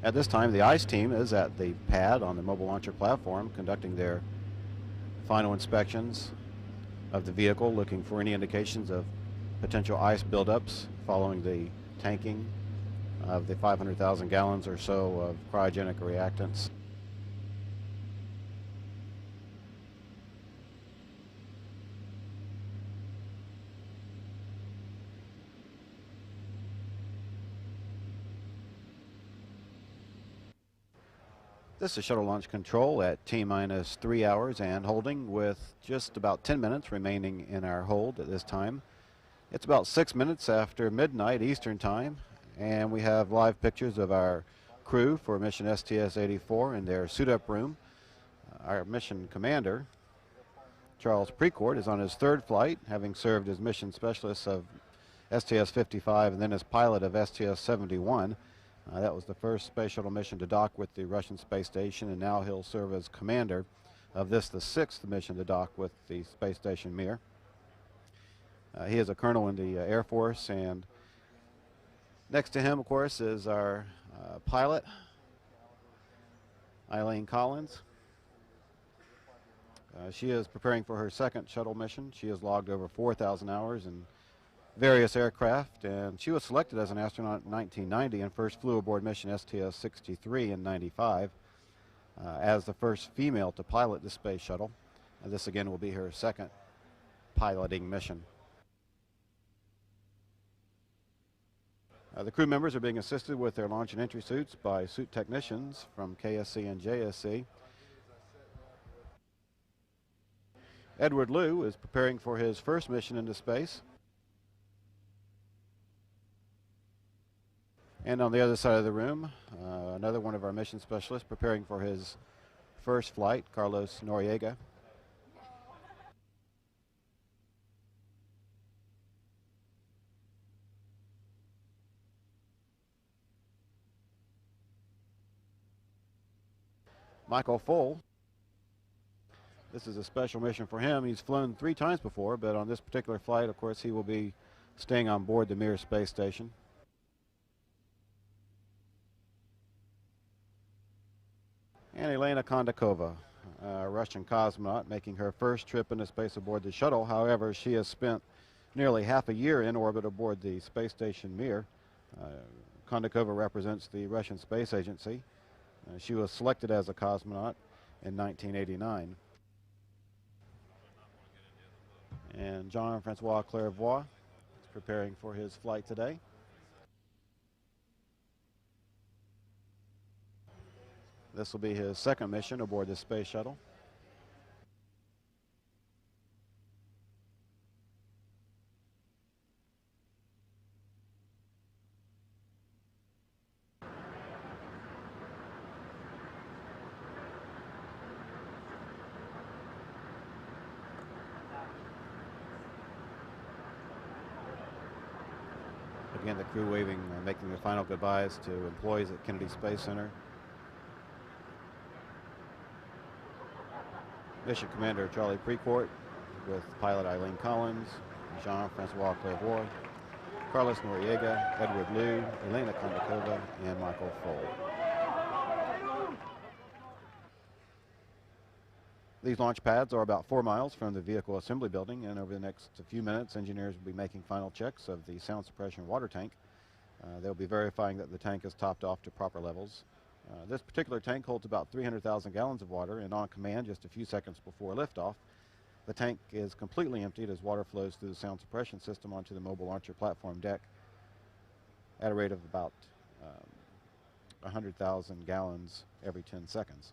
At this time, the ICE team is at the pad on the mobile launcher platform conducting their final inspections of the vehicle, looking for any indications of potential ice buildups following the tanking of the 500,000 gallons or so of cryogenic reactants. This is shuttle launch control at T-minus 3 hours and holding, with just about 10 minutes remaining in our hold at this time. It's about 6 minutes after midnight Eastern time, and we have live pictures of our crew for mission STS-84 in their suit-up room. Our mission commander, Charles Precourt, is on his third flight, having served as mission specialist of STS-55 and then as pilot of STS-71. That was the first space shuttle mission to dock with the Russian space station, and now he'll serve as commander of this, the sixth mission to dock with the space station Mir. He is a colonel in the Air Force, and next to him, of course, is our pilot, Eileen Collins. She is preparing for her second shuttle mission. She has logged over 4,000 hours in various aircraft, and she was selected as an astronaut in 1990 and first flew aboard mission STS-63 in 95 as the first female to pilot the space shuttle. This again will be her second piloting mission. The crew members are being assisted with their launch and entry suits by suit technicians from KSC and JSC. Edward Liu is preparing for his first mission into space. And on the other side of the room, another one of our mission specialists preparing for his first flight, Carlos Noriega. Michael Foll. This is a special mission for him. He's flown 3 times before, but on this particular flight, of course, he will be staying on board the Mir Space Station. And Elena Kondakova, a Russian cosmonaut, making her first trip into space aboard the shuttle. However, she has spent nearly half a year in orbit aboard the space station Mir. Kondakova represents the Russian Space Agency. She was selected as a cosmonaut in 1989. And Jean-Francois Clervoy is preparing for his flight today. This will be his second mission aboard the space shuttle. Again, the crew waving, making their final goodbyes to employees at Kennedy Space Center. Mission Commander Charlie Precourt with pilot Eileen Collins, Jean-Francois Clervoy, Carlos Noriega, Edward Liu, Elena Kondakova, and Michael Foll. These launch pads are about 4 miles from the vehicle assembly building, and over the next few minutes, engineers will be making final checks of the sound suppression water tank. They'll be verifying that the tank is topped off to proper levels. This particular tank holds about 300,000 gallons of water, and on command just a few seconds before liftoff, the tank is completely emptied as water flows through the sound suppression system onto the mobile launcher platform deck at a rate of about 100,000 gallons every 10 seconds.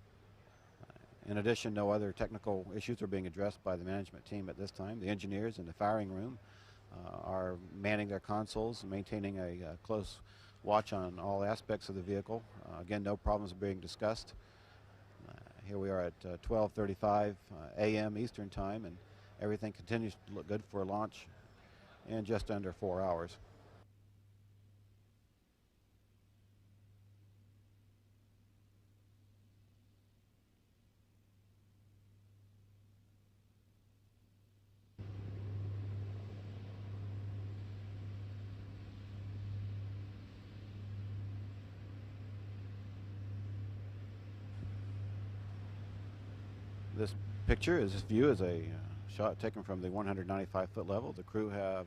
In addition, no other technical issues are being addressed by the management team at this time. The engineers in the firing room are manning their consoles and maintaining a close watch on all aspects of the vehicle. Again, no problems are being discussed. Here we are at 12:35 a.m. Eastern Time, and everything continues to look good for a launch in just under 4 hours. This picture, this view is a shot taken from the 195-foot level. The crew has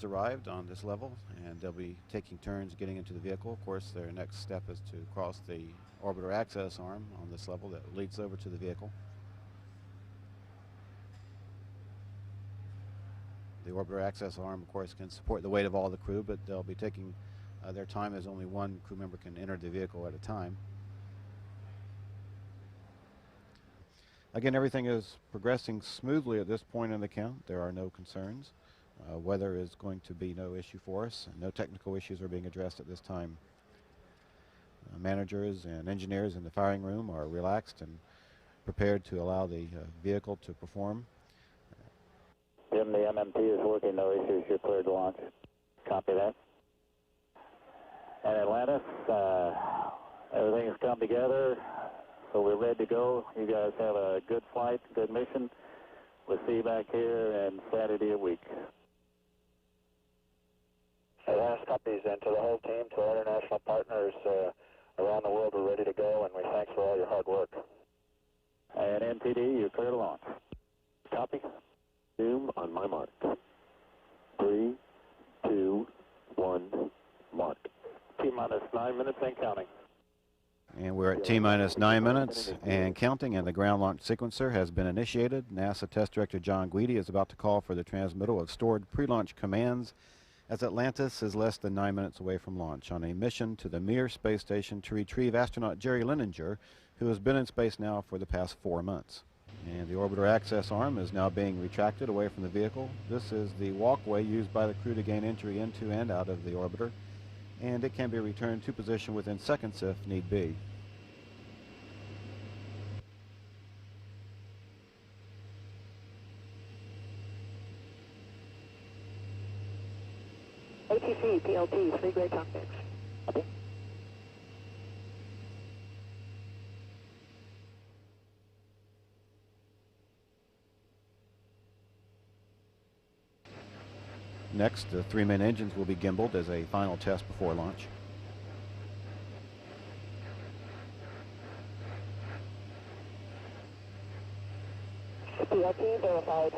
arrived on this level, and they'll be taking turns getting into the vehicle. Of course, their next step is to cross the orbiter access arm on this level that leads over to the vehicle. The orbiter access arm, of course, can support the weight of all the crew, but they'll be taking their time as only one crew member can enter the vehicle at a time. Again, everything is progressing smoothly at this point in the count. There are no concerns. Weather is going to be no issue for us. No technical issues are being addressed at this time. Managers and engineers in the firing room are relaxed and prepared to allow the vehicle to perform. Jim, the MMT is working, no issues. You're cleared to launch. Copy that. And Atlantis, everything has come together, so we're ready to go. You guys have a good flight, good mission. We'll see you back here on Saturday a week. Atlantis copies, and to the whole team, to our international partners around the world, we're ready to go, and we thank for all your hard work. And NTD, you're clear to launch. Copy. Zoom on my mark. 3, 2, 1, mark. T-minus 9 minutes and counting. And we're at T-minus 9 minutes and counting, and the ground launch sequencer has been initiated. NASA Test Director John Guidi is about to call for the transmittal of stored pre-launch commands as Atlantis is less than 9 minutes away from launch on a mission to the Mir Space Station to retrieve astronaut Jerry Linenger, who has been in space now for the past 4 months. And the orbiter access arm is now being retracted away from the vehicle. This is the walkway used by the crew to gain entry into and out of the orbiter, and it can be returned to position within seconds if need be. ATC, PLT, 3 gray cockpits. Okay. Next, the 3 main engines will be gimbaled as a final test before launch. PLT verified.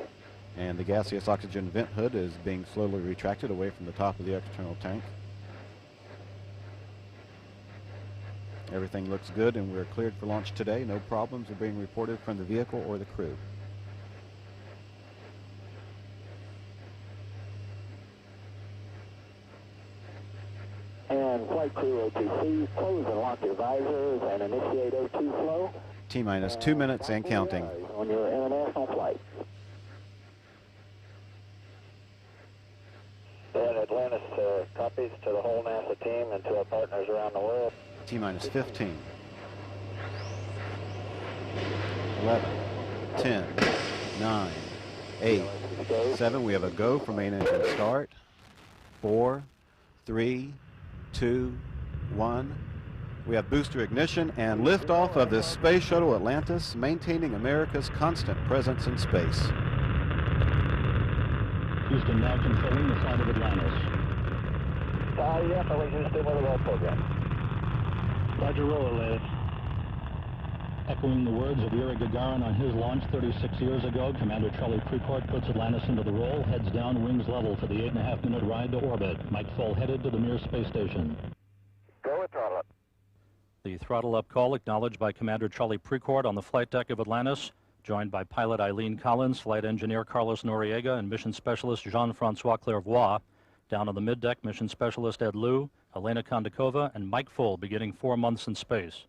And the gaseous oxygen vent hood is being slowly retracted away from the top of the external tank. Everything looks good, and we're cleared for launch today. No problems are being reported from the vehicle or the crew. And flight crew OTC, close and lock your visors and initiate O2 flow. T-minus 2 minutes and counting. On your international flight. And Atlantis copies to the whole NASA team and to our partners around the world. T-minus 15. 11, 10, 9, 8, 7. We have a go for main engine start. 4, 3, 2, 1. We have booster ignition and liftoff of the Space Shuttle Atlantis, maintaining America's constant presence in space. Houston now controlling the flight of Atlantis. Yeah, we're Houston with a roll program. Roger, roll, Atlantis. Echoing the words of Yuri Gagarin on his launch 36 years ago, Commander Charlie Precourt puts Atlantis into the roll, heads down, wings level for the 8.5-minute ride to orbit. Mike Full headed to the Mir Space Station. Go with throttle up. The throttle up call acknowledged by Commander Charlie Precourt on the flight deck of Atlantis, joined by pilot Eileen Collins, flight engineer Carlos Noriega, and mission specialist Jean-Francois Clervoy. Down on the middeck, mission specialist Ed Liu, Elena Kondakova, and Mike Full beginning 4 months in space.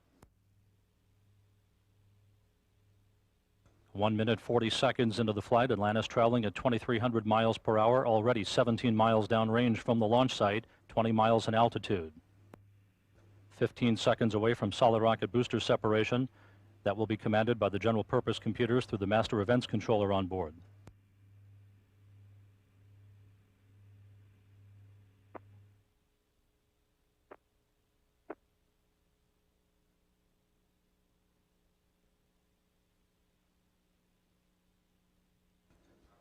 1 minute 40 seconds into the flight, Atlantis traveling at 2,300 miles per hour, already 17 miles downrange from the launch site, 20 miles in altitude. 15 seconds away from solid rocket booster separation. That will be commanded by the general purpose computers through the master events controller on board.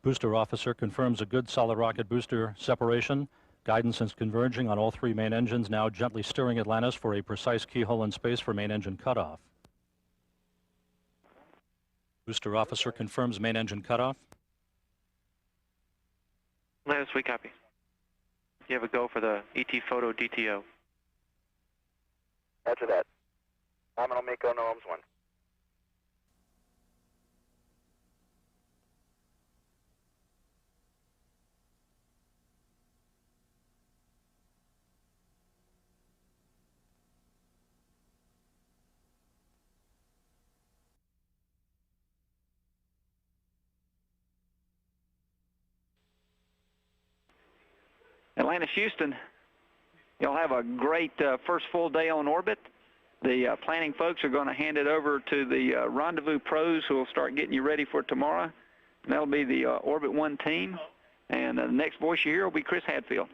Booster officer confirms a good solid rocket booster separation. Guidance is converging on all 3 main engines, now gently steering Atlantis for a precise keyhole in space for main engine cutoff. Booster officer confirms main engine cutoff. Atlantis, we copy. You have a go for the ET photo DTO. Roger that. Nominal Miko, Norms 1. Atlantis, Houston, you'll have a great first full day on orbit. The planning folks are going to hand it over to the rendezvous pros who will start getting you ready for tomorrow. And that'll be the Orbit 1 team. And the next voice you hear will be Chris Hadfield.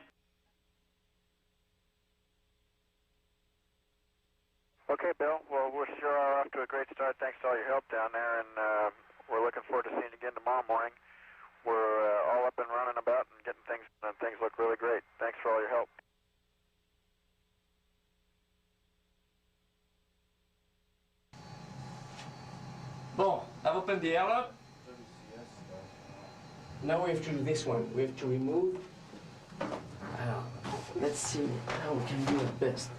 Okay, Bill. Well, we sure are off to a great start. Thanks to all your help down there, and we're looking forward to seeing you again tomorrow morning. We're all up and running about and getting things done. Things look really great. Thanks for all your help. Bon, I've opened the airlock. Now we have to do this one. We have to remove. Let's see how we can do it best.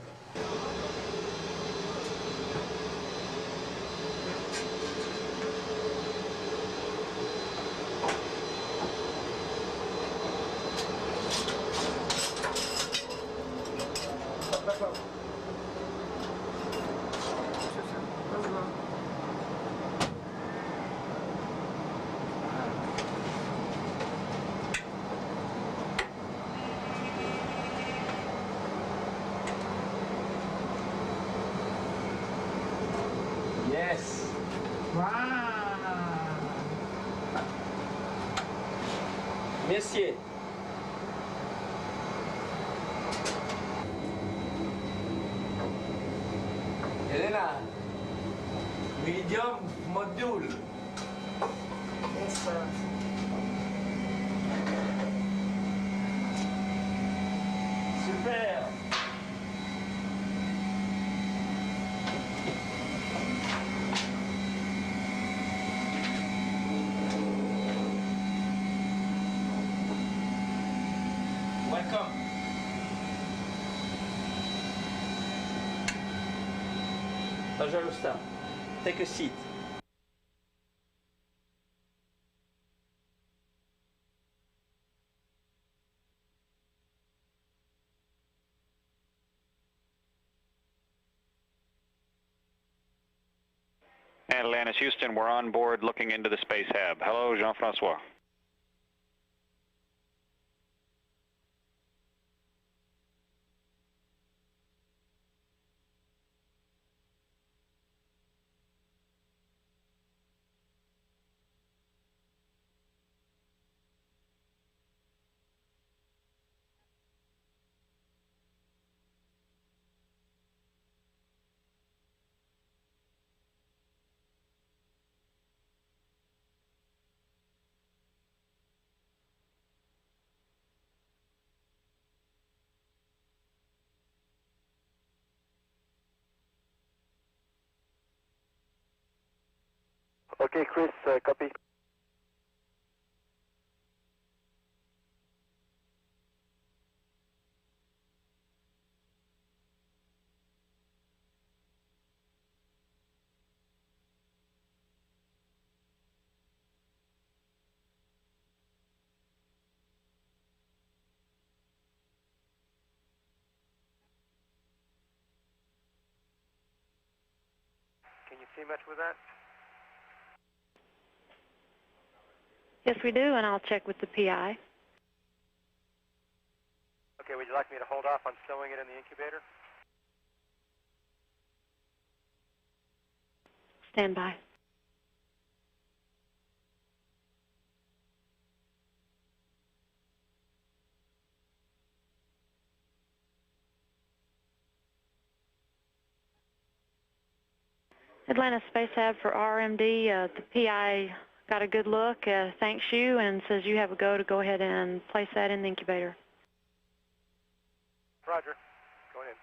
Yes. Wow. Messieurs. Elena, medium module. Yes, sir. Super. Welcome. Bajarusta, take a seat. Atlantis, Houston, we're on board looking into the space hab. Hello, Jean-Francois. Okay, Chris, copy. Can you see much with that? Yes, we do, and I'll check with the PI. Okay, would you like me to hold off on stowing it in the incubator? Stand by. Atlanta Space Hab for RMD. The PI got a good look, thanks you, and says you have a go to go ahead and place that in the incubator. Roger. Going in.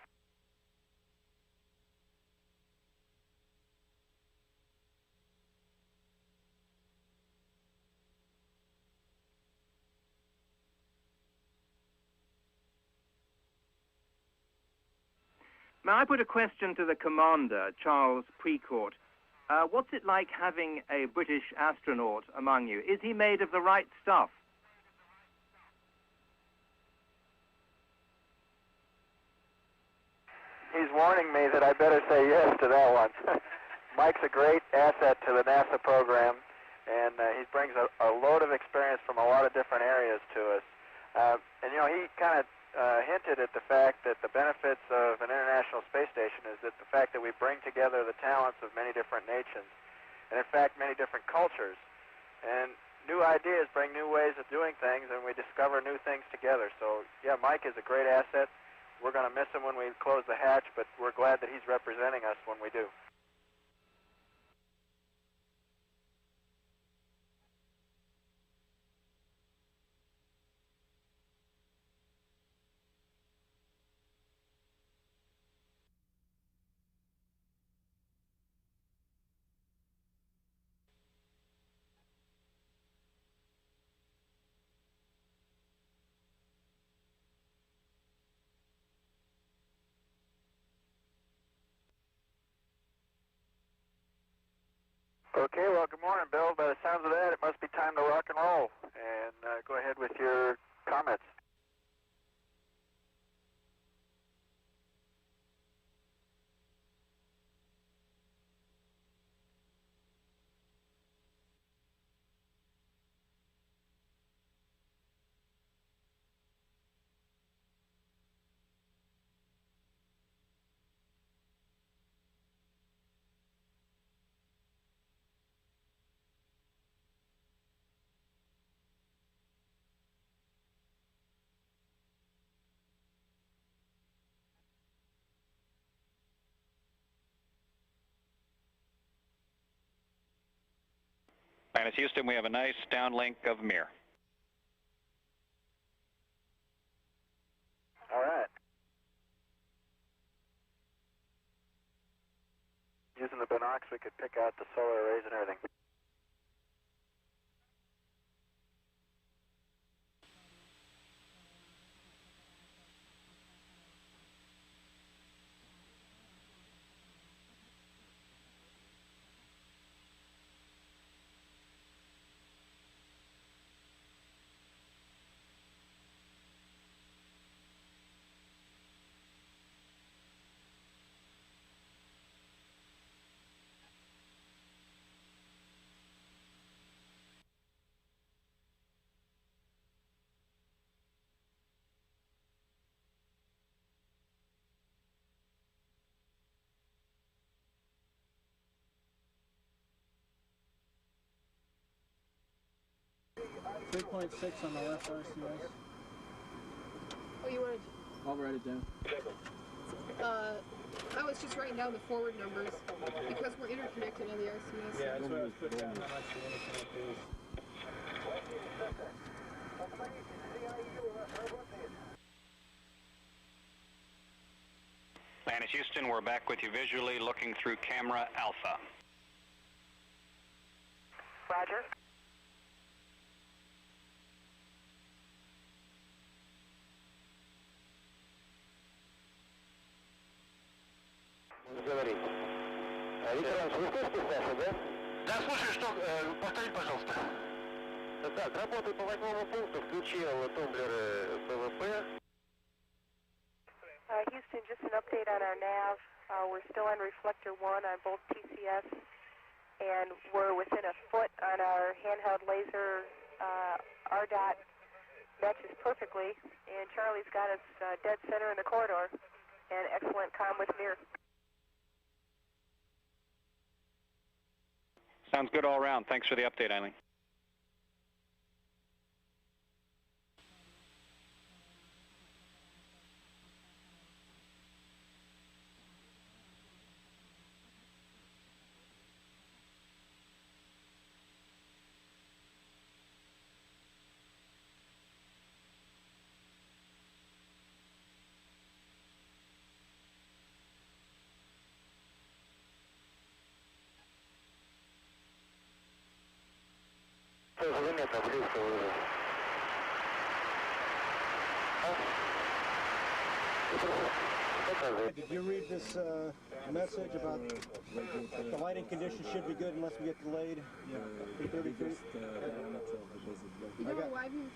May I put a question to the commander, Charles Precourt? What's it like having a British astronaut among you? Is he made of the right stuff? He's warning me that I better say yes to that one. Mike's a great asset to the NASA program, and he brings a load of experience from a lot of different areas to us. And you know, he kind of hinted at the fact that the benefits of an International Space Station is that the fact that we bring together the talents of many different nations, and in fact many different cultures, and new ideas bring new ways of doing things, and we discover new things together. So yeah, Mike is a great asset. We're going to miss him when we close the hatch, but we're glad that he's representing us when we do. Okay, well, good morning, Bill. By the sounds of that, it must be time to rock and roll. And go ahead with your comments. Atlantis Houston, we have a nice downlink of Mir. All right. Using the binocs, we could pick out the solar arrays and everything. .6 on the left RCS. Oh, you wanted? I'll write it down. I was just writing down the forward numbers because we're interconnected on the RCS. Yeah, that's what I was putting down. How much the interconnect is. Atlantis Houston, we're back with you visually looking through camera Alpha. Roger. Говорить. Виктор, слышишь Саша, да? Да, слушаю, что? Повторить, пожалуйста. Так, работаю по 8-му пункту, включил тумблеры ПВП. Houston, just an update on our nav. We're still on reflector 1 on both TCS, and we're within a foot on our handheld laser. RDOT matches perfectly, and Charlie's got us dead center in the corridor, and excellent comm with Mir. Sounds good all around. Thanks for the update, Eileen. Заметно близко уже. Did you read this message about the lighting conditions should be good unless we get delayed? Yeah. 30 feet?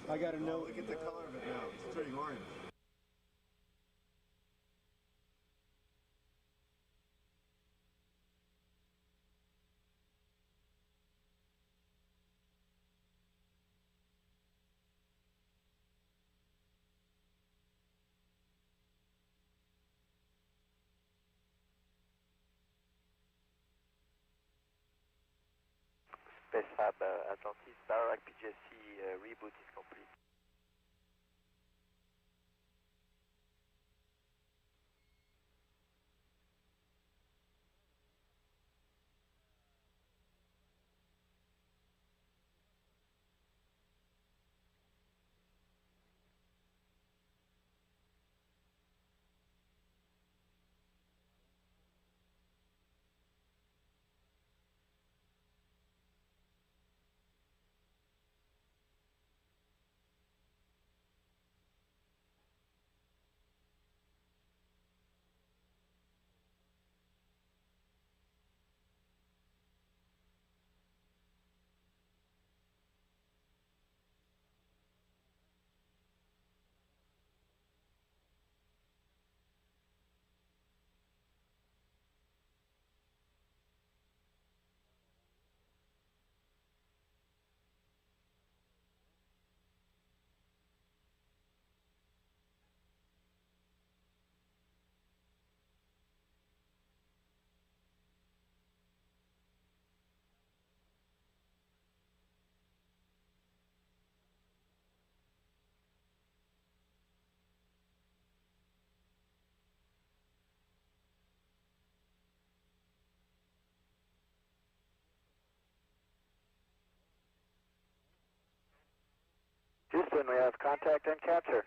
I got a note. Look at the color of it now. It's turning orange. Space Hub Atlantis, panoramic PJC reboot is complete. Houston, we have contact and capture.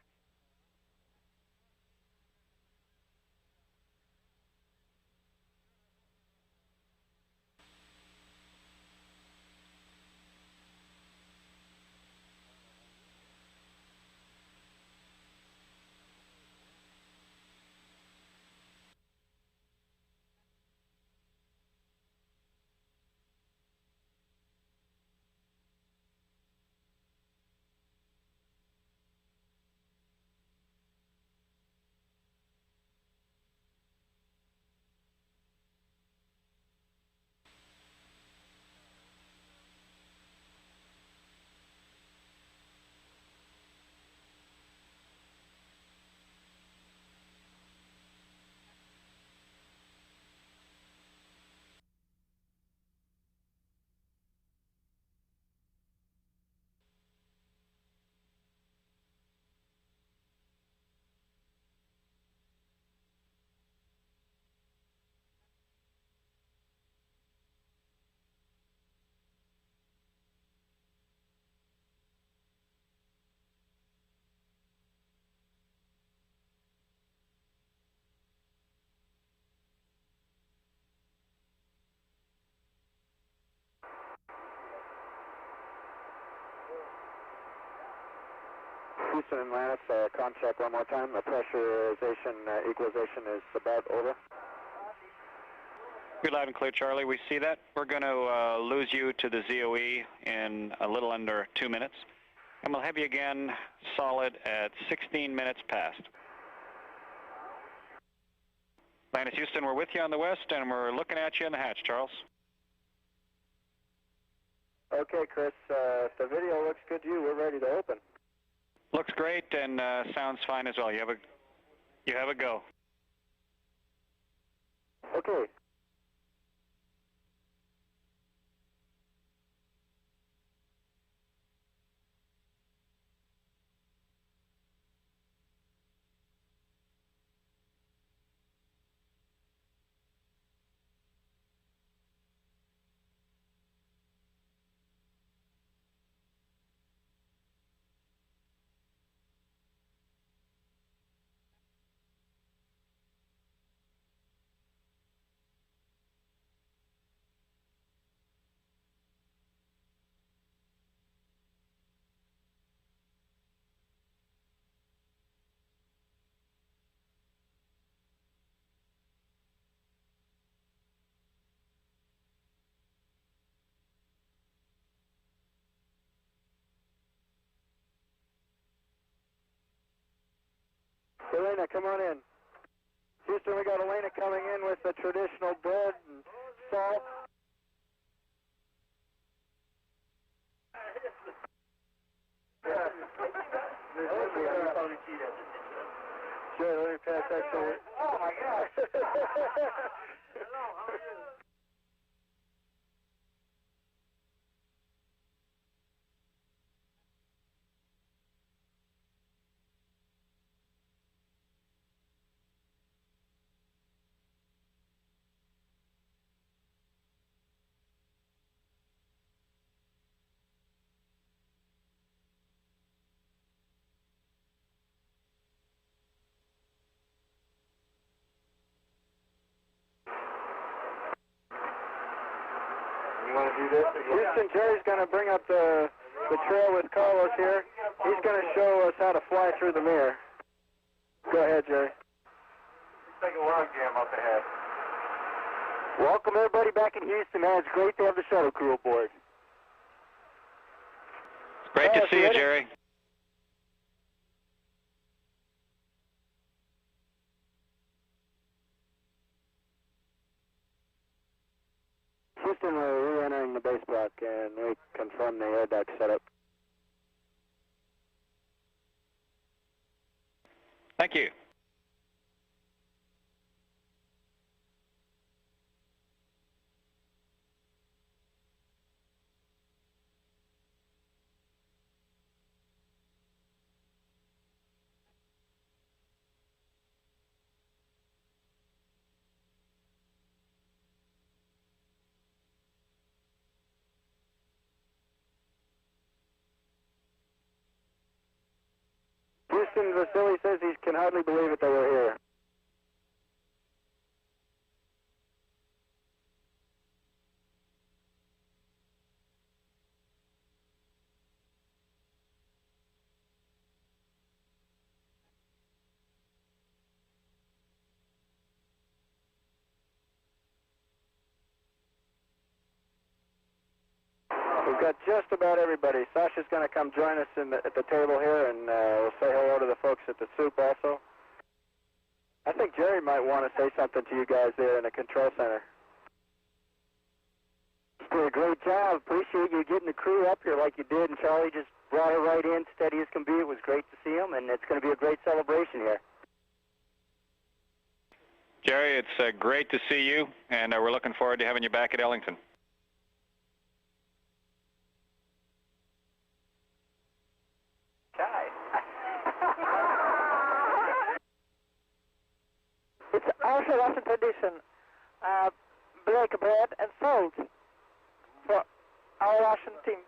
Houston and Atlantis, con check one more time. The pressurization equalization is about over. Good, loud and clear, Charlie. We see that. We're going to lose you to the ZOE in a little under 2 minutes. And we'll have you again solid at 16 minutes past. Atlantis Houston, we're with you on the west, and we're looking at you in the hatch, Charles. Okay, Chris. If the video looks good to you, we're ready to open. Looks great and sounds fine as well. You have a go. Okay. Elena, come on in. Houston, we got Elena coming in with the traditional bread and salt. Sure, let me pass that to you. Oh my God! You want to do this? Houston, Jerry's going to bring up the trail with Carlos here. He's going to show us how to fly through the Mir. Go ahead, Jerry. Take a log jam up ahead. Welcome everybody back in Houston, man. It's great to have the shuttle crew aboard. Great to see you, Jerry. Houston, we're re-entering the base block, and we confirm the air duct setup. Thank you. Houston, Vasily says he can hardly believe it that we're here. We've got just about everybody. Sasha's going to come join us at the table here, and we'll say hello to the folks at the soup also. I think Jerry might want to say something to you guys there in the control center. You did a great job. Appreciate you getting the crew up here like you did, and Charlie just brought her right in, steady as can be. It was great to see them, and it's going to be a great celebration here. Jerry, it's great to see you, and we're looking forward to having you back at Ellington. It's also Russian tradition, break bread and salt for our Russian team.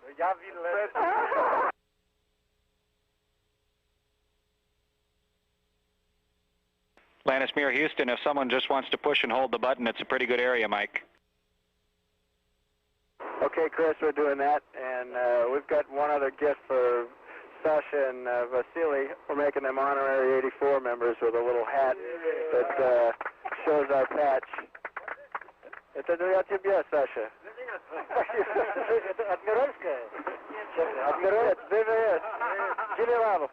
Lannis, Mir, Houston, if someone just wants to push and hold the button, it's a pretty good area, Mike. Okay, Chris, we're doing that, and we've got one other gift for Sasha and Vasily. We're making them honorary 84 members with a little hat that shows our patch. Это для тебя, Sasha. Admiralskaya. Admiral, ВВС. General.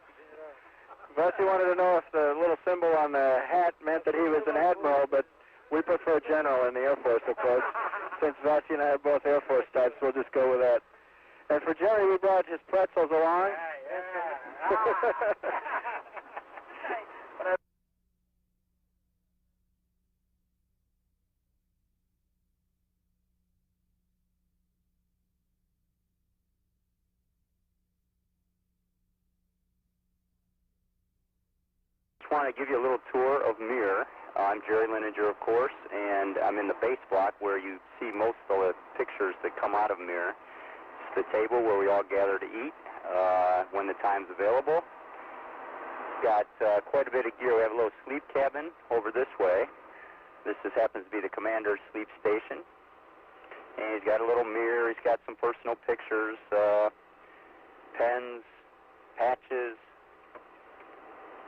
Vasily wanted to know if the little symbol on the hat meant that he was an admiral, but we prefer general in the Air Force, of course. Since Vasily and I are both Air Force types, we'll just go with that. And for Jerry, we brought his pretzels along. Just want to give you a little tour of Mir. I'm Jerry Linenger, of course, and I'm in the base block where you see most of the pictures that come out of Mir. It's the table where we all gather to eat when the time's available. Got quite a bit of gear. We have a little sleep cabin over this way. This just happens to be the commander's sleep station. And he's got a little mirror. He's got some personal pictures, pens, patches.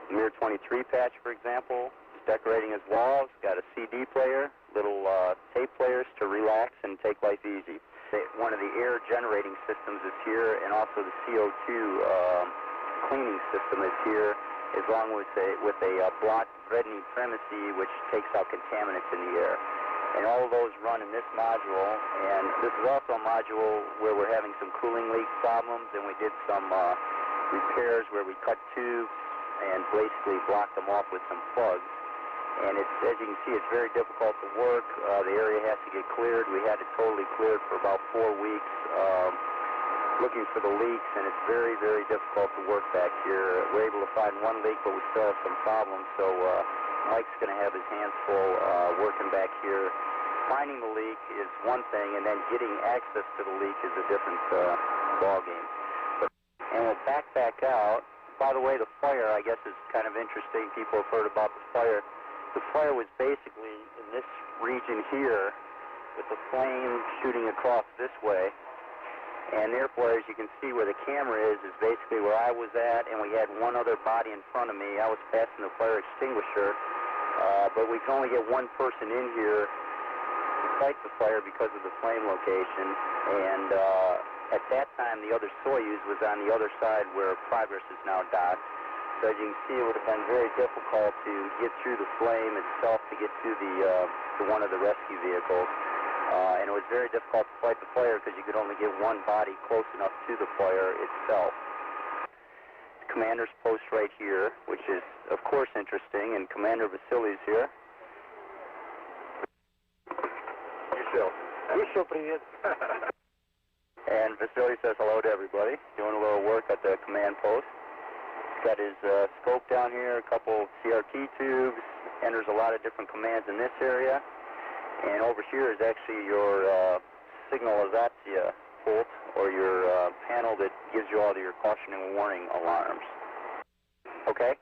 Mir 23 patch, for example. He's decorating his walls. Got a CD player, little tape players to relax and take life easy. One of the air generating systems is here, and also the CO2 cleaning system is here, as long with a block reddening premise, which takes out contaminants in the air. And all of those run in this module, and this is also a module where we're having some cooling leak problems, and we did some repairs where we cut tubes and basically blocked them off with some plugs. And it's, as you can see, it's very difficult to work. The area has to get cleared. We had it totally cleared for about 4 weeks, looking for the leaks, and it's very, very difficult to work back here. We're able to find one leak, but we still have some problems, so Mike's going to have his hands full working back here. Finding the leak is one thing, and then getting access to the leak is a different ballgame. And we'll back out. By the way, the fire, I guess, is kind of interesting. People have heard about the fire. The fire was basically in this region here, with the flame shooting across this way. And therefore, as you can see where the camera is basically where I was at, and we had one other body in front of me. I was passing the fire extinguisher, but we can only get one person in here to fight the fire because of the flame location. And at that time, the other Soyuz was on the other side where Progress is now docked. So as you can see, it would have been very difficult to get through the flame itself to get to one of the rescue vehicles. And it was very difficult to fight the fire because you could only get one body close enough to the fire itself. Commander's post right here, which is, of course, interesting, and Commander Vasili's here. Еще привет. And Vasily says hello to everybody, doing a little work at the command post. He's got his scope down here, a couple CRT tubes, enters a lot of different commands in this area. And over here is actually your signalization pult, or your panel that gives you all your caution and warning alarms. Okay?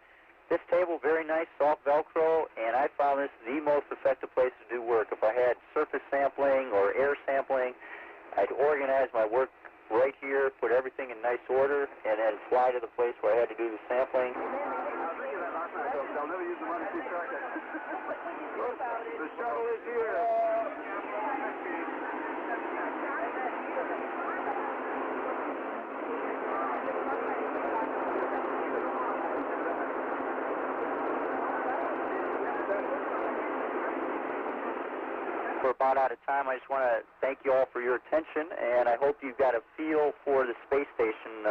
This table, very nice, soft Velcro, and I found this the most effective place to do work. If I had surface sampling or air sampling, I'd organize my work right here, put everything in nice order, and then fly to the place where I had to do the sampling. I'll never use the money to track it. The shuttle is here. We're about out of time. I just want to thank you all for your attention, and I hope you've got a feel for the space station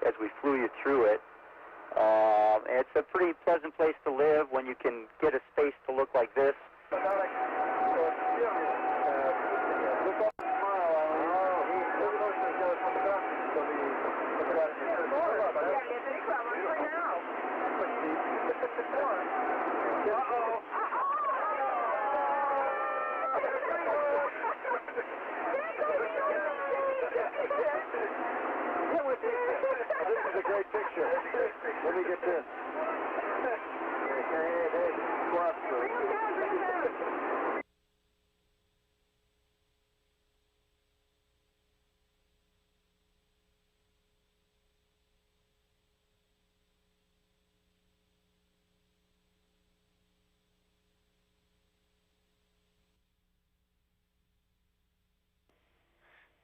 as we flew you through it. It's a pretty pleasant place to live when you can get a space to look like this. This is a great picture. Let me get this.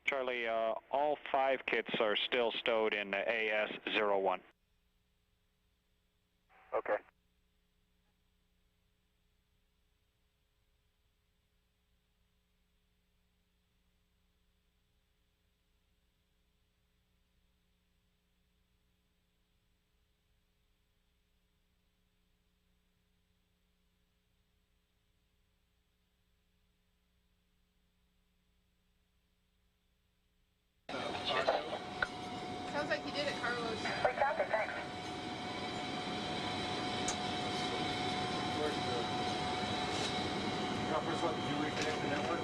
Charlie, all 5 kits are still stowed in AS-01. Okay. Sounds like you did it, Carlos. We copy, thanks. First one, did you reconnect the network?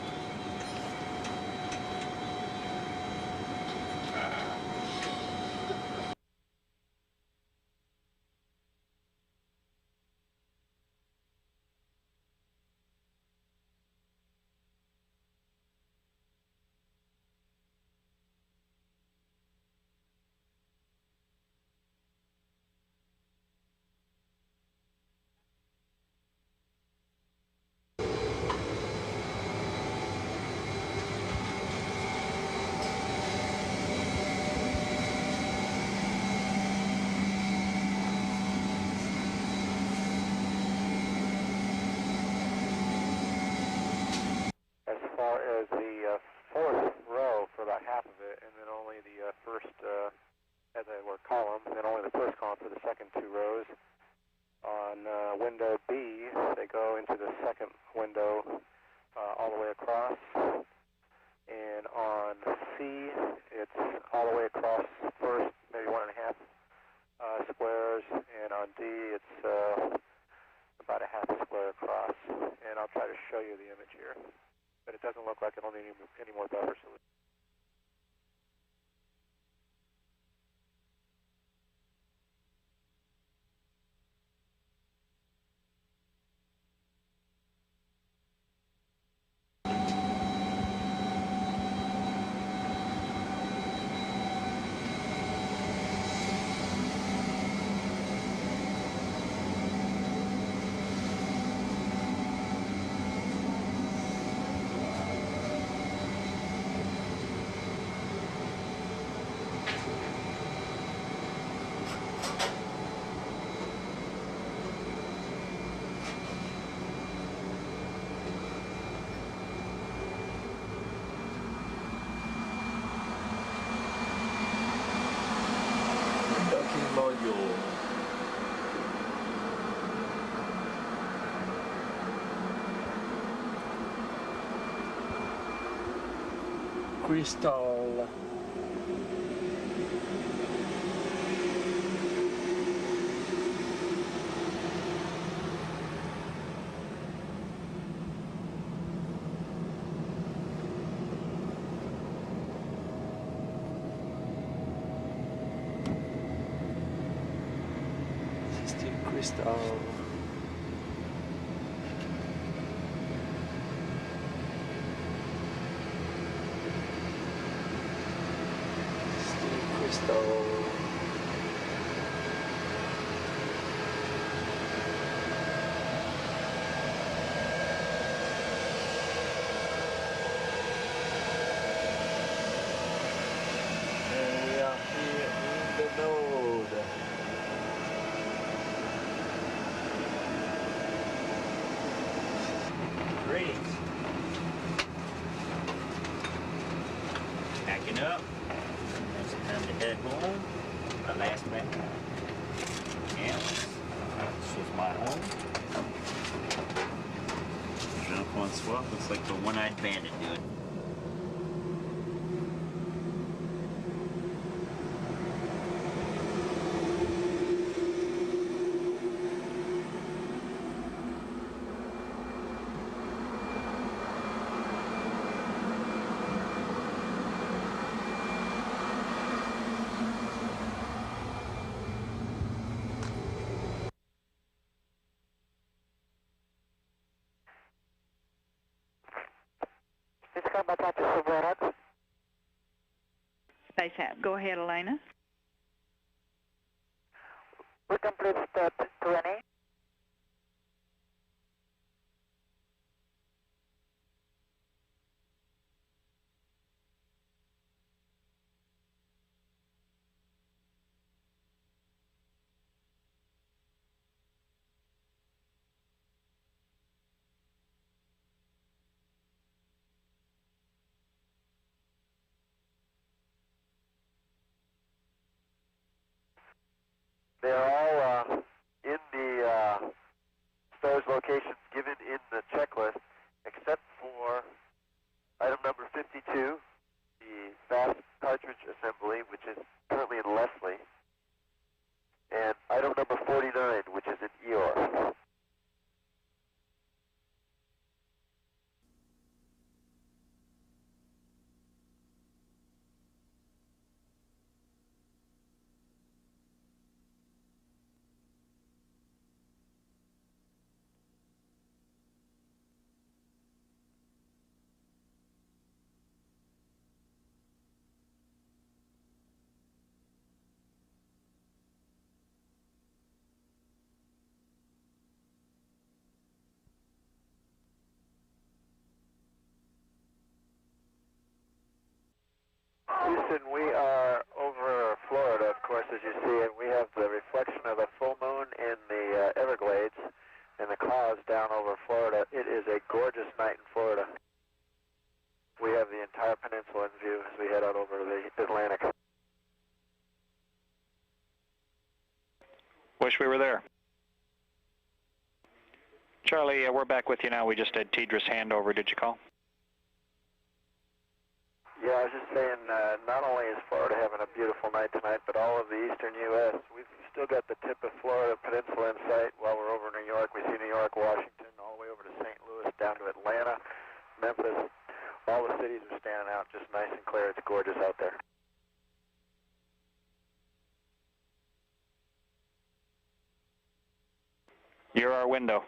first, as they were column, and only the first column for the second two rows. On window B, they go into the second window all the way across. And on C, it's all the way across first, maybe 1.5 squares. And on D, it's about a half a square across. And I'll try to show you the image here. But it doesn't look like it'll need any more buffer solution. Crystal. System crystal. Backing up. It's time to head home. My last back. Yeah. This is my home. Jean-Francois looks like the one-eyed bandit, dude. Space app. Go ahead, Elena. We complete step 20. They're all in the storage locations given in the checklist, except for item number 52, the fast cartridge assembly, which is currently in Leslie, and item number 49, which is in Eeyore. Houston, we are over Florida, of course, as you see, and we have the reflection of a full moon in the Everglades and the clouds down over Florida. It is a gorgeous night in Florida. We have the entire peninsula in view as we head out over the Atlantic. Wish we were there. Charlie, we're back with you now. We just had Tidra's handover. Did you call? Yeah, I was just saying, not only is Florida having a beautiful night tonight, but all of the eastern U.S. We've still got the tip of Florida Peninsula in sight while we're over New York. We see New York, Washington, all the way over to St. Louis, down to Atlanta, Memphis. All the cities are standing out just nice and clear. It's gorgeous out there. You're our window.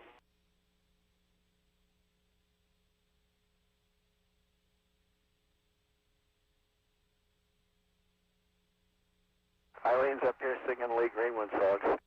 Eileen's up here singing Lee Greenwood songs.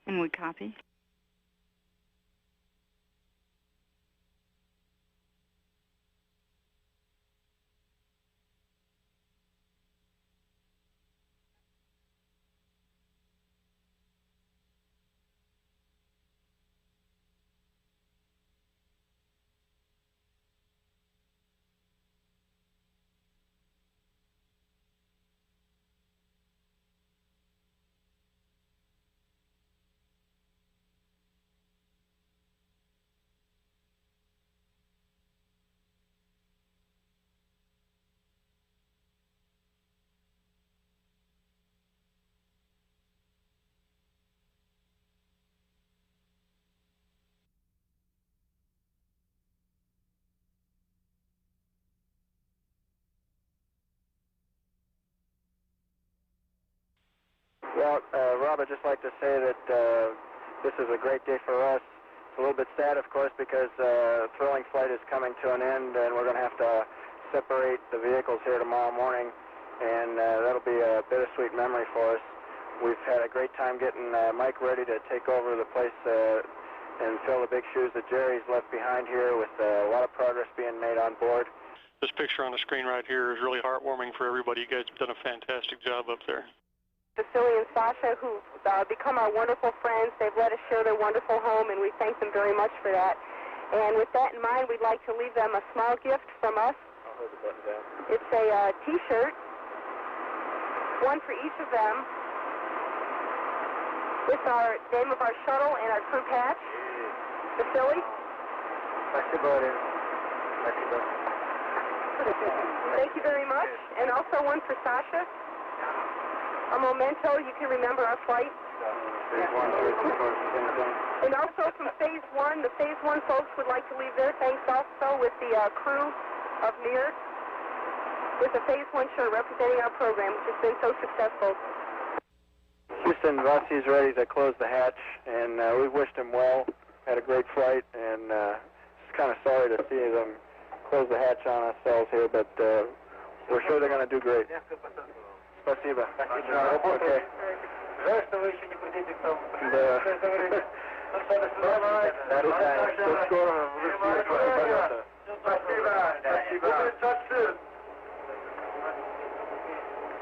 And we copy. Well, Rob, I'd just like to say that this is a great day for us. It's a little bit sad, of course, because thrilling flight is coming to an end, and we're going to have to separate the vehicles here tomorrow morning, and that'll be a bittersweet memory for us. We've had a great time getting Mike ready to take over the place and fill the big shoes that Jerry's left behind here, with a lot of progress being made on board. This picture on the screen right here is really heartwarming for everybody. You guys have done a fantastic job up there. Vasily and Sasha, who've become our wonderful friends. They've let us share their wonderful home, and we thank them very much for that. And with that in mind, we'd like to leave them a small gift from us. I'll hold the button down. It's a T-shirt, one for each of them, with our name of our shuttle and our crew patch. Vasily? Thank you very much. And also one for Sasha. A memento, you can remember our flight. And also from Phase 1, the Phase 1 folks would like to leave their thanks also with the crew of Mir, with a Phase 1 shirt representing our program, which has been so successful. Houston, Vassi's ready to close the hatch, and we wished him well. Had a great flight, and just kind of sorry to see them close the hatch on ourselves here, but we're sure they're going to do great. Спасибо. Okay.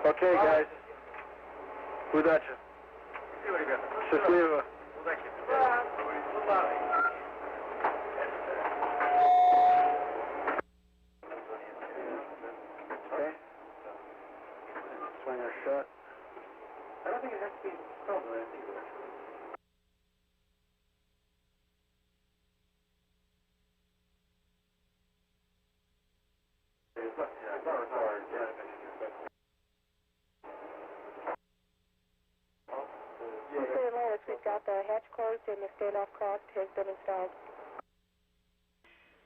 Okay, guys. Удачи. Счастливо. Swing her shut. I don't think it has to be probably. I think it will. We've got the hatch closed and the standoff crossed has been installed.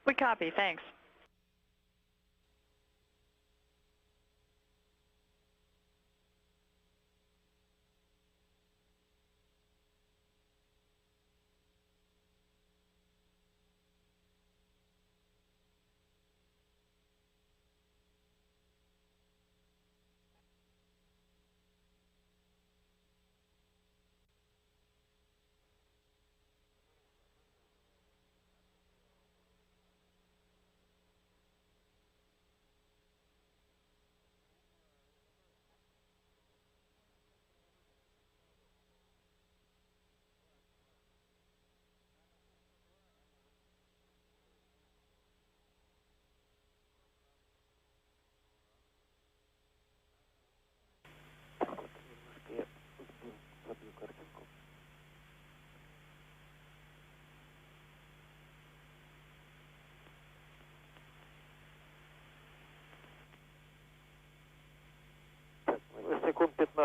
We copy, thanks.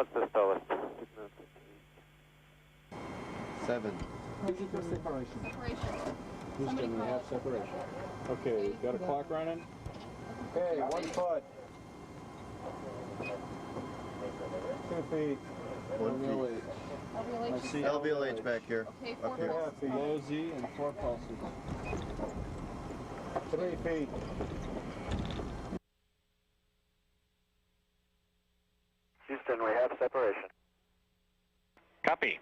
15 осталось. 7. Separation. Houston, we have separation. Okay, got a clock running? Okay, 1 foot. 2 feet. 1 feet. I see LVLH back here. Okay, Up here. Low Z and 4 pulses. 3 feet. Houston, we have separation. Copy.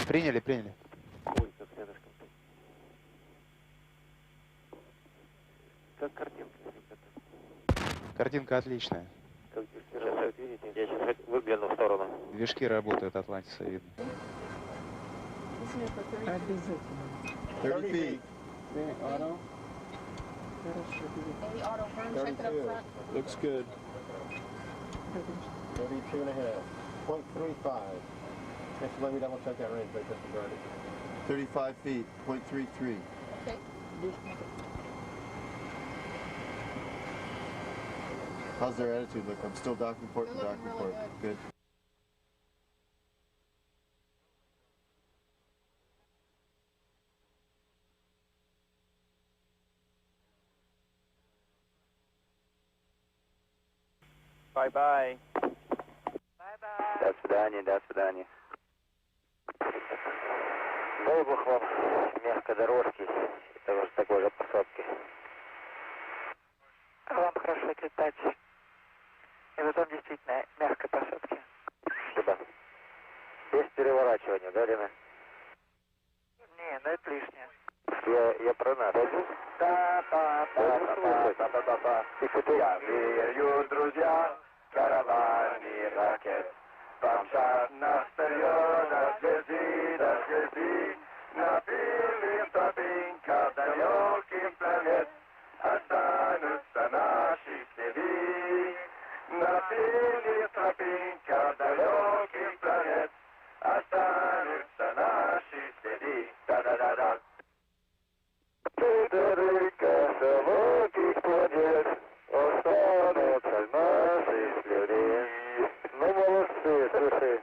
Приняли. Ой, как рядышком. Как картинка, ребята? Картинка отличная. Как сейчас видите? Я сейчас выгляну в сторону. Движки работают, Атлантиса видно. 30 feet. Auto. Any auto burn, check it up front. Looks good. 32 and a half. 0.35. Just let me double check that range, but just regard it. 35 feet, 0.33. Okay. How's their attitude look? I'm still docking port to They're docking looking really port. Good. Bye-bye. Bye-bye. До свидания, до свидания. Дай бог вам мягкой дорожки и такой же посадки. Вам хорошо летать. И потом действительно мягкой посадки. Спасибо. Без переворачивания, да, Лена? Не, ну это лишнее. Я про нас. Я верю, друзья, караване ракет. Помчат нас вперед, дожди, напили тропинка далеких планет. Останутся наши следы. Напили тропинка далеких планет. Останутся наши следы. Да-да-да-да. Тыдырыка широких планет. Останутся наши следы. Ну, молодцы, слушай.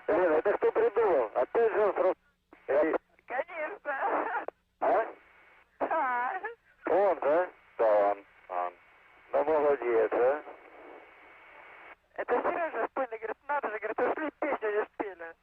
Лена, это кто придумал? Опять Jean-Francois? Конечно. А? Да. Он, да? Да, он. Ну, молодец, а? Это Сережа спойный, говорит, надо же, говорит, ушли песню не спели.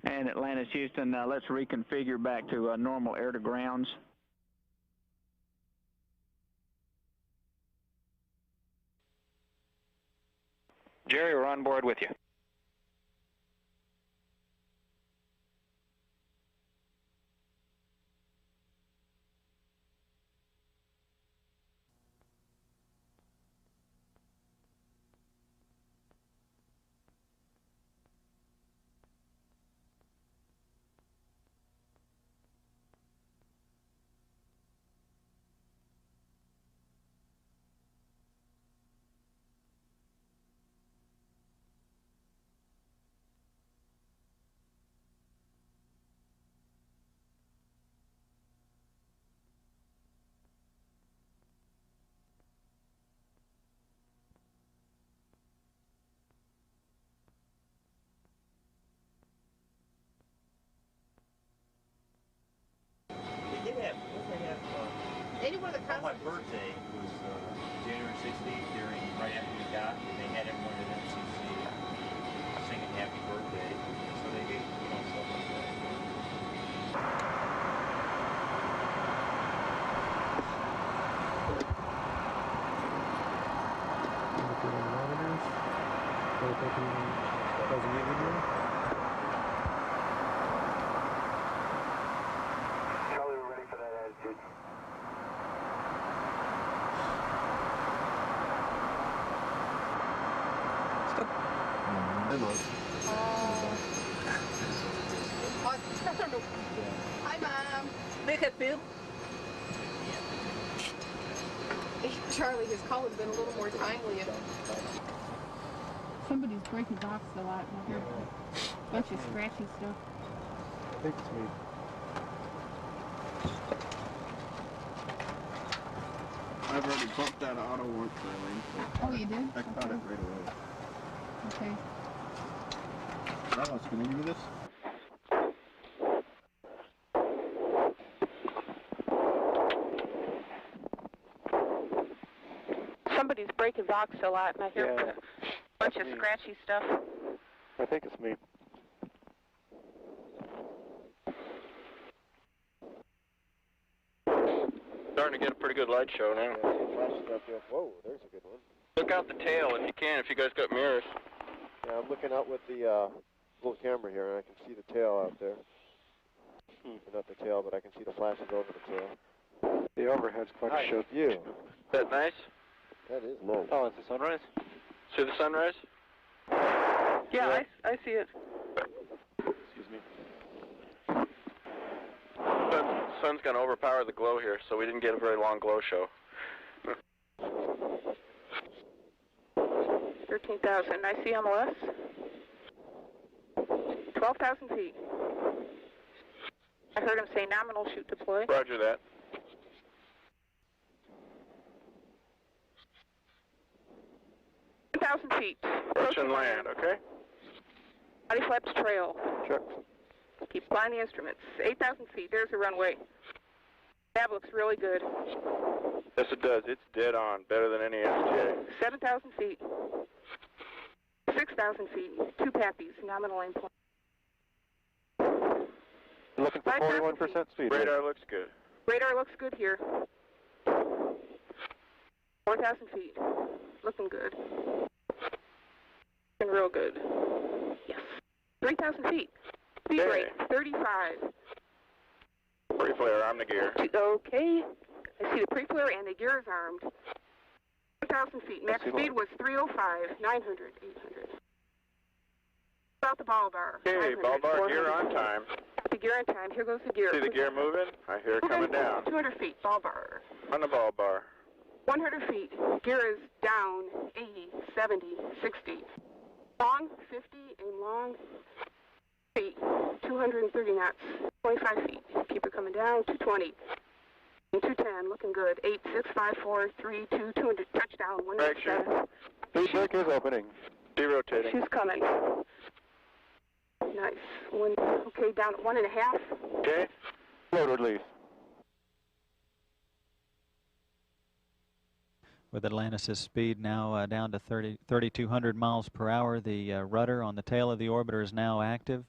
And Atlantis, Houston, let's reconfigure back to normal air-to-grounds. Jerry, we're on board with you. Anyone that On my birthday was January 16th, right after we got, they had everyone at MCC. Doesn't get video? Charlie, we're ready for that attitude. Hi, Mom. Look at Bill. Charlie, his call would have been a little more timely if Somebody's breaking box a lot in here. Bunch of scratchy stuff. I think it's me. I've already bumped that auto once, Eileen. Oh, you did? I caught it right away. Okay. Carlos, can you do this? Somebody's breaking box a lot, and I hear a bunch of scratchy stuff. I think it's me. Starting to get a pretty good light show now. Whoa, there's a good one. Look out the tail if you can, if you guys got mirrors. Yeah, I'm looking out with the little camera here, and I can see the tail out there. Not the tail, but I can see the flashes over the tail. The overhead's quite a show view. Is that nice? That is low. Oh, it's the sunrise? See the sunrise? Yeah, I see it. Excuse me. Sun's going to overpower the glow here, so we didn't get a very long glow show. 13,000. I see MLS. 12,000 feet. I heard him say nominal shoot deploy. Roger that. Feet. Approach and land, okay? Body flaps trail. Sure. Keep flying the instruments. 8,000 feet. There's the runway. Nav looks really good. Yes, it does. It's dead on. Better than any STA. 7,000 feet. 6,000 feet. 2 pappies. Nominal aim point. You're looking for 41% speed. Radar looks good. Radar looks good here. 4,000 feet. Looking good. Looking real good. Yes. 3,000 feet. Speed rate, 35. Pre-flare, I'm the gear. Okay. I see the pre-flare and the gear is armed. 1,000 feet. Max speed was 305, 900, 800. About the ball bar. Okay, ball bar, gear on time. The gear on time. Here goes the gear. See the gear moving? I hear it coming down. 200 feet, ball bar. On the ball bar. 100 feet. Gear is down, 80, 70, 60. Long, 50, aim long. Feet, 230 knots. 25 feet. Keep it coming down, 220. And 210, looking good. 8, 6, 5, 4, 3, 2, 200. Touchdown, 187. Speed brake is opening. Derotating. She's coming. Nice. Okay, down at 1.5. Okay. Load release. With Atlantis' speed now down to 3,200 miles per hour, the rudder on the tail of the orbiter is now active.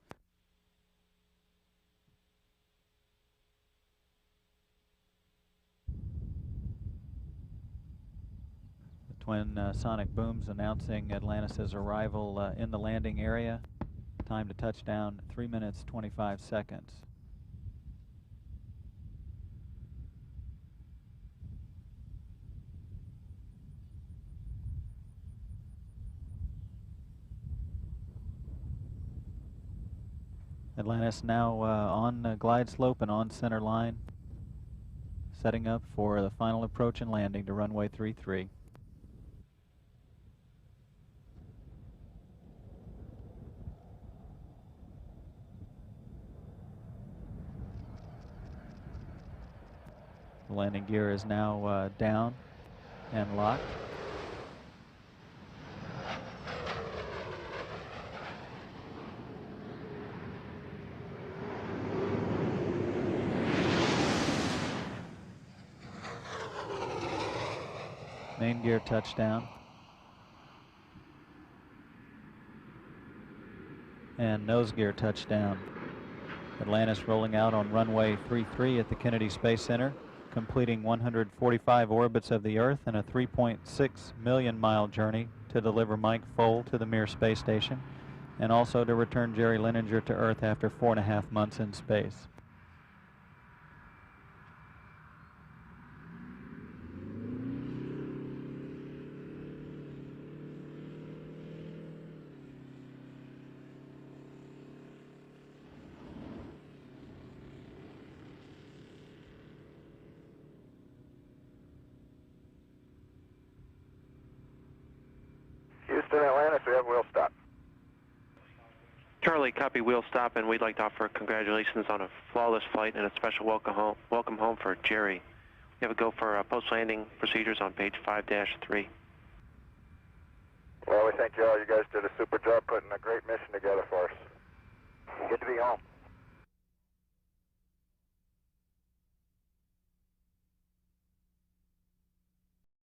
The twin sonic booms announcing Atlantis' arrival in the landing area. Time to touchdown, 3 minutes, 25 seconds. Atlantis now on the glide slope and on center line, setting up for the final approach and landing to runway 33. The landing gear is now down and locked. Main gear touchdown. And nose gear touchdown. Atlantis rolling out on runway 33 at the Kennedy Space Center, completing 145 orbits of the Earth and a 3.6 million mile journey to deliver Mike Foale to the Mir Space Station. and also to return Jerry Linenger to Earth after 4.5 months in space. Houston, Atlantis, we have wheel stop. Charlie, copy wheel stop, and we'd like to offer congratulations on a flawless flight and a special welcome home for Jerry. We have a go for post-landing procedures on page 5-3. Well, we thank you all. You guys did a super job putting a great mission together.